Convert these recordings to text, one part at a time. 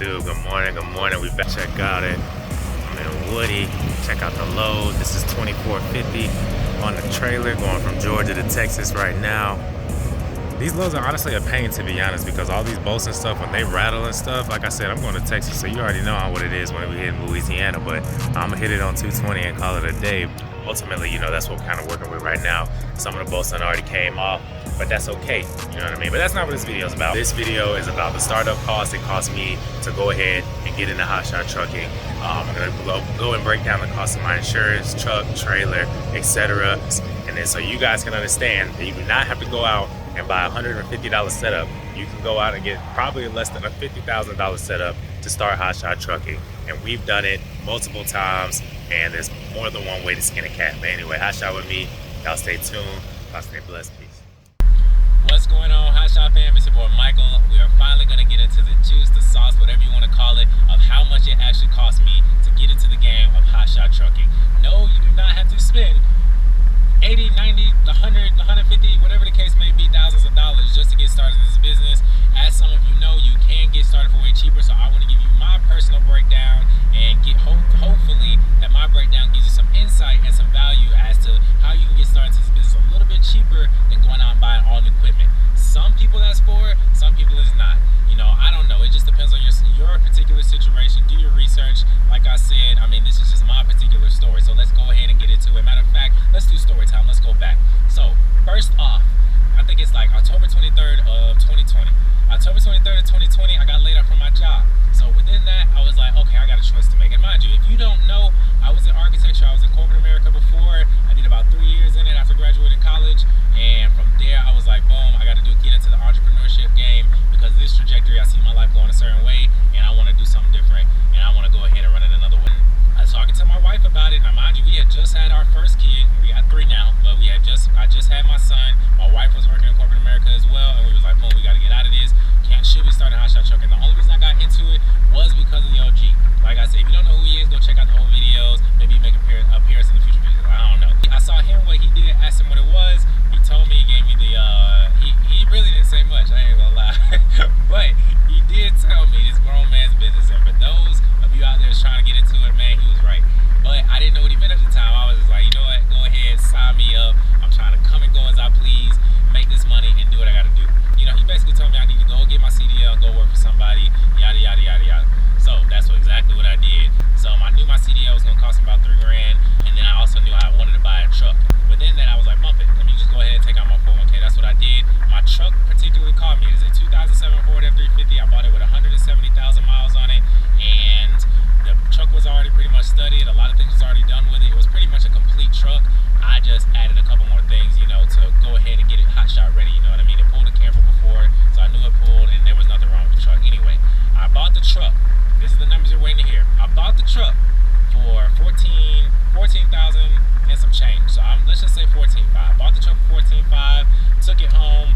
YouTube. Good morning. We back. Check out it. I'm in Woody. Check out the load. This is 2450 on the trailer going from Georgia to Texas right now. These loads are honestly a pain, to be honest, because all these bolts and stuff, when they rattle and stuff, like I said, I'm going to Texas, so you already know what it is when we hit Louisiana, but I'm going to hit it on 220 and call it a day. Ultimately, you know, that's what we're kind of working with right now. Some of the bolts already came off, but that's okay, you know what I mean? But that's not what this video is about. This video is about the startup cost it cost me to go ahead and get into Hotshot trucking. I'm gonna go and break down the cost of my insurance, truck, trailer, etc. And then so you guys can understand that you do not have to go out and buy a $150 setup. You can go out and get probably less than a $50,000 setup to start Hotshot trucking. And we've done it multiple times, and there's more than one way to skin a cat. But anyway, Hotshot with me. Y'all stay tuned. Y'all stay blessed. Peace. What's going on, Hotshot fam? It's your boy Michael. We are finally going to get into the juice, the sauce, whatever you want to call it, of how much it actually cost me to get into the game of Hotshot trucking. No, you do not have to spend 80, 90, 100, 150, whatever the case may be, thousands of dollars just to get started in this business. As some of you know, you can get started for way cheaper, so I want to give you my personal breakdown and get hopefully that my breakdown gives you some insight and some value as to how you can get started in this business a little bit cheaper than going out and buying all new equipment. Some people that's for, some people it's not. You know, I don't know. It just depends on your particular situation. Do your research. Like I said, I mean, this is just my particular story. So let's go ahead and get into it. Matter of fact, let's do story time. Let's go back. So first off, I think it's like October 23rd of 2020. October 23rd of 2020, I got laid off from my job. So within that, I was like, okay, I got a choice to make. And mind you, if you don't know, I was in architecture. I was in corporate America before. I did about 3 years in it after graduating college. And from there, I was like, boom, I got to get into the entrepreneurship game because this trajectory, I see my life going a certain way, and I want to do something different, and I want to go ahead and run it another way. I was talking to my wife about it. Now, mind you, we had just had our first kid. We got 3 now, but I just had my son. My wife was working in corporate America as well, and we was like, boom, we got to get out of this. Should we start a Hotshot trucking? The only reason I got into it was because of the OG. Like I said, if you don't know who he is, go check out the whole videos. Maybe make an appearance in the future videos. I don't know. I saw him, what he did, asked him what it was. He told me, he gave me the, he really didn't say much, I ain't gonna lie. But he did tell me this grown man's business. And for those of you out there that's trying to get into it, man, he was right. But I didn't know what he meant at the time. I was just like, you know what, go ahead, sign me up. I'm trying to come and go as I please, make this money, and do what I gotta do. You know, he basically told me I need to go get my CDL and go work for somebody, yada, yada, yada, yada. So that's exactly what I did. So I knew my CDL was gonna cost me about $3 grand, and then I also knew I wanted to buy a truck. Within that, I was like, bump it. Let me just go ahead and take out my 401k. That's what I did. My truck particularly caught me. It is a 2007 Ford F350. I bought it with 170,000 miles on it, and the truck was already pretty much studied. A lot of things was already done with it. It was pretty much a complete truck. I just added a couple more things, you know, to go ahead and get it Hotshot ready. You know what I mean? It pulled a camper before, so I knew it pulled, and there was nothing wrong with the truck. Anyway, I bought the truck. This is the numbers you're waiting to hear. I bought the truck for $14,000 and some change. So let's just say $14,500. Bought the truck for $14,500, took it home,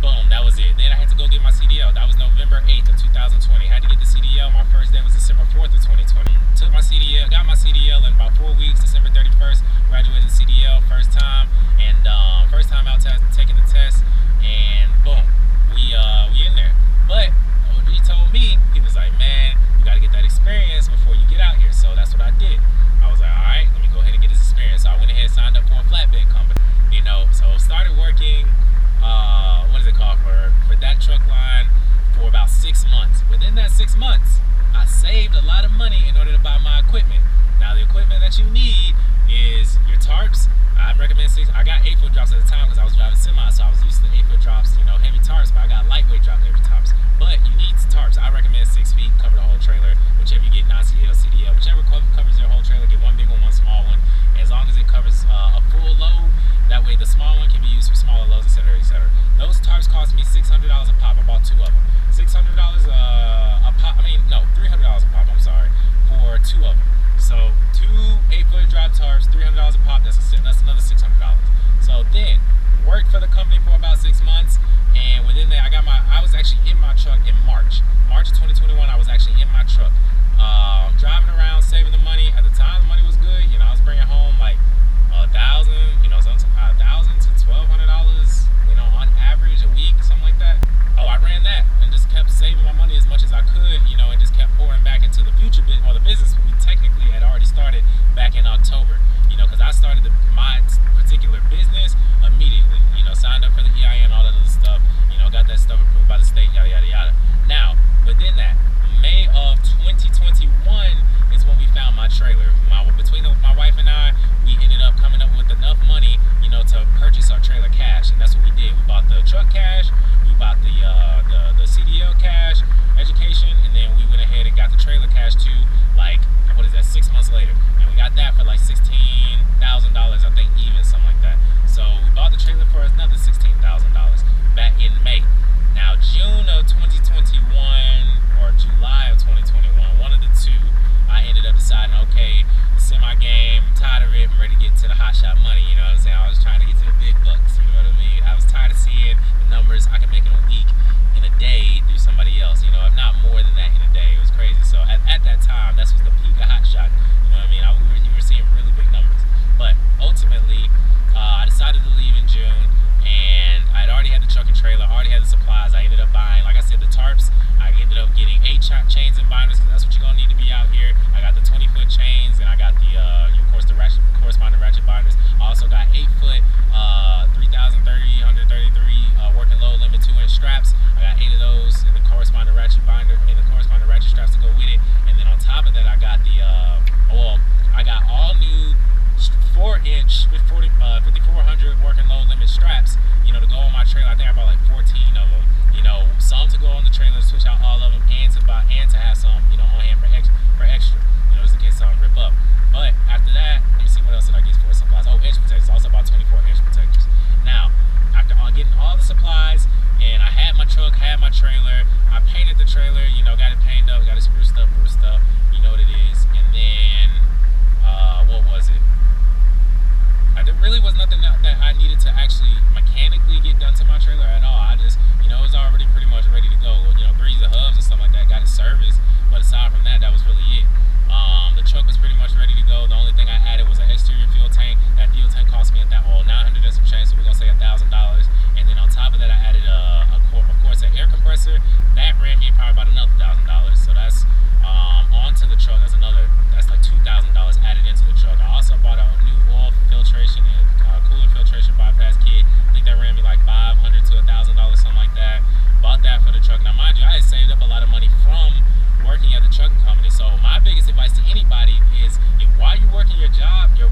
boom, that was it. Then I had to go get my CDL. That was November 8th of 2020. I had to get the CDL. My first day was December 4th of 2020. Took my CDL, got my CDL in about 4 weeks, December 31st, graduated the CDL first time, and first time out taking the test, and boom, we in there. But OG told me, he was like, man, you gotta get that experience before you get out here. So that's what I did. I was like, all right, let me go ahead and get this experience. So I went ahead and signed up for a flatbed company, you know. So started working, what is it called, for that truck line for about 6 months. Within that 6 months, I saved a lot of money in order to buy my equipment. Now the equipment that you need is your tarps. I recommend 6. I got 8-foot drops at the time because I was driving semi, so I was used to 8-foot drops, you know, heavy tarps, but I got lightweight drop heavy tarps. But you need tarps. I recommend 6 feet, cover the whole trailer, whichever you get, non-cdl, CDL, whichever covers your whole trailer, get one big one, one small one. As long as it covers a full load, that way the small one can be used for smaller loads, etc., etc. Those tarps cost me $600 a pop. I bought 2 of them. $600 a pop. I mean, no, $300 a pop. I'm sorry, for 2 of them. So 2 8-foot drop tarps, $300 a pop. That's another $600. So then worked for the company for about 6 months, and within that, I was actually in my truck in March of 2021. I was actually in my truck, driving around, saving the money. At the time, the money was good. You know, I was bringing home like $1,000, you know, sometimes $1,000 to $1,200, you know, on average a week, something like that. Oh, I ran that and just kept saving my money as much as I could, you know, and just kept that time, that's was the peak of Hotshot. You know what I mean? You were seeing really big numbers. But ultimately, I decided to leave in June, and I had already had the truck and trailer, already had the supplies. I ended up buying, like I said, the tarps. I ended up getting 8 chains and binders, because that's what you're gonna need to be out here. I got the 20-foot chains, and I got the, of course, the corresponding ratchet binders. I also got 8-foot, 3,333 working load limit 2-inch straps. I got 8 of those, and the corresponding ratchet binder, and the corresponding ratchet straps to go with it. And then on top of that, I got the, I got all new 4-inch with 5,400 working load limit straps, you know, to go on my trailer. I think I bought like 14 of them, you know, some to go on the trailer, switch out all of them, and to have some, you know, on hand for extra, you know, just in case something rip up. But after that, let me see what else did I get for supplies. Oh, edge protectors. I also bought 24 edge protectors. Now, after getting all the supplies, and I had my truck, had my trailer, I painted the trailer, you know, got it painted up, got it spruced up, you know what it is. And then, what was it? There really was nothing that I needed to actually mechanically get done to my trailer at all. I just, you know, it was already pretty much ready to go. You know, greased the hubs and stuff like that, got it serviced. But aside from that, that was really it. The truck was pretty much ready to go. The only thing I added was an exterior fuel tank. That fuel tank cost me $900 and some change, so we're gonna say $1,000. And then on top of that, I added of course, an air compressor. That ran me probably about another $1,000. So that's onto the truck. That's like $2,000 added into the truck. I also bought a new oil filtration and cooler filtration bypass kit. I think that ran me like $500 to $1,000, something like that. Bought that for the truck. Now, mind you, I had saved up a lot of money from working at the trucking company. So my biggest advice to anybody is, while you're working your job, your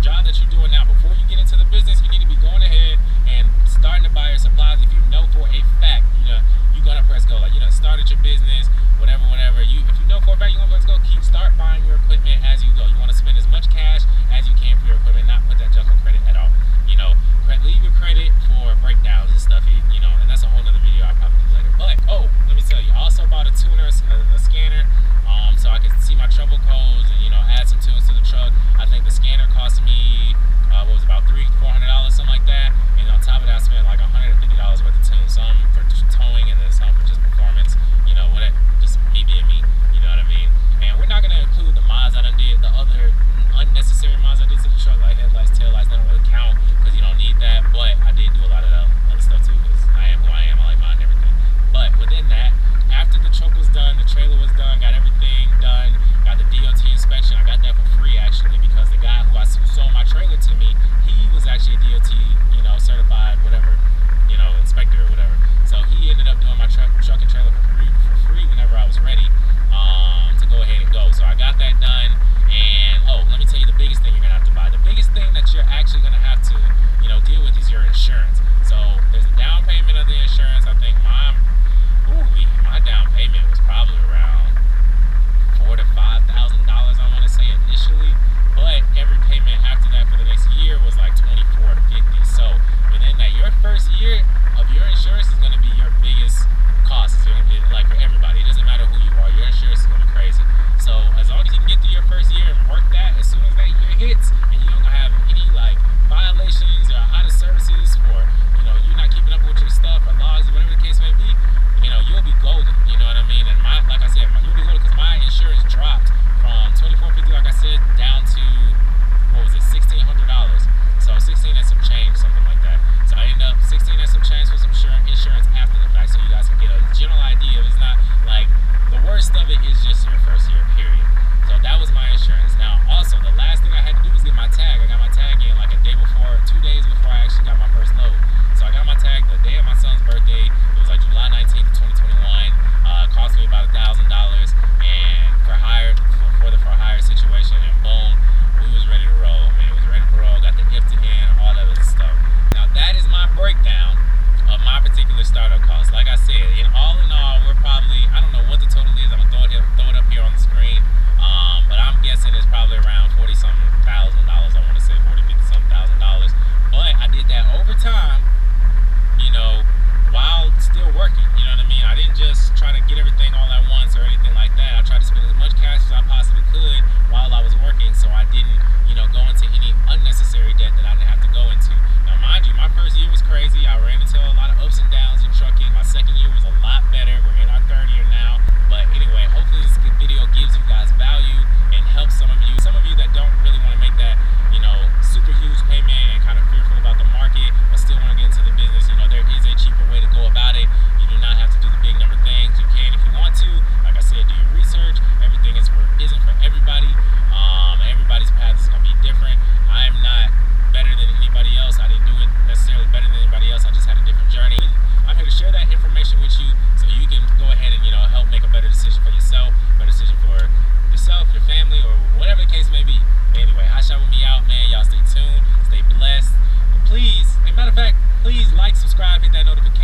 job that you're doing now, before you get into the business, you need to be going ahead and starting to buy your supplies. If you know for a fact, you know, you're gonna press go. Like, you know, started your business, whatever. If you know for a fact you're gonna press go, start buying your equipment as you go. You want to spend as much cash as you can for your equipment, not put that junk on credit at all. You know, leave your credit for breakdowns and stuff. You know, and that's a whole nother video I'll probably do later. But let me tell you, I also bought a tuner, a scanner, so I can see my trouble codes and, you know, add some tunes to the truck. I think the scanner cost me about $300-400, something like that. And on top of that, I spent like $150 worth of tunes, some for towing and then some for just performance. You know, whatever, just me being me. You know what I mean? And we're not gonna include the mods I done did, the other unnecessary mods I did to the truck, like headlights, taillights. They don't really count because you don't need that. But I did do a lot of other stuff too, because I am who I am. I like mine and everything. But within that, after the truck was done, the trailer was done, got everything done, got the DOT inspection. I got that for free actually, because the guy who sold my trailer to me, he was actually a DOT, you know, certified whatever, you know, inspector or whatever. So he ended up doing my truck and trailer for free whenever I was ready to go ahead and go. So I got that done. And let me tell you the biggest thing you're gonna have to buy. The biggest thing that you're actually gonna have to, you know, deal with is your insurance. So there's a down payment of the insurance. I think my down payment was probably around $4,000 to $5,000, I want to say initially, but every payment after that for the next year was like $24 to $50. So within that, your first year of your insurance is going to be your biggest cost. It's going to be like for everybody. It doesn't matter who you are. Your insurance is going to be crazy. So as long as you can get through your first year and work that, as soon as that year hits and you don't have any like violations or out of services, or you know, you're not keeping up with your stuff or laws or whatever the case may be, you know, you'll be golden. You know what I mean? And like I said, you'll be golden because my insurance dropped from $2,450, like I said, down to $1,600. So 16 and some change, something like that. So I ended up 16 and some change with some insurance after the fact, so you guys can get a general idea. It's not like the worst of it is just your first year, period. So that was my insurance. Now, also, the last thing I had to do was get my tag. I got my tag in like a day before, 2 days before I actually got my first load. So I got my tag the day of my son's birthday. It was like July 19th, 2021. It cost me about $1,000, and for hire situation, and boom, we was ready to roll. Man, we was ready to roll. Got the IFTA in, all that other stuff. Now that is my breakdown of my particular startup cost. Like I said, in all, we're probably, I don't know what the total is. I'm gonna throw it up here on the screen. But I'm guessing it's probably around $40-something thousand. I want to say $40,000, $50,000. But I did that over time, you know, subscribe, hit that notification.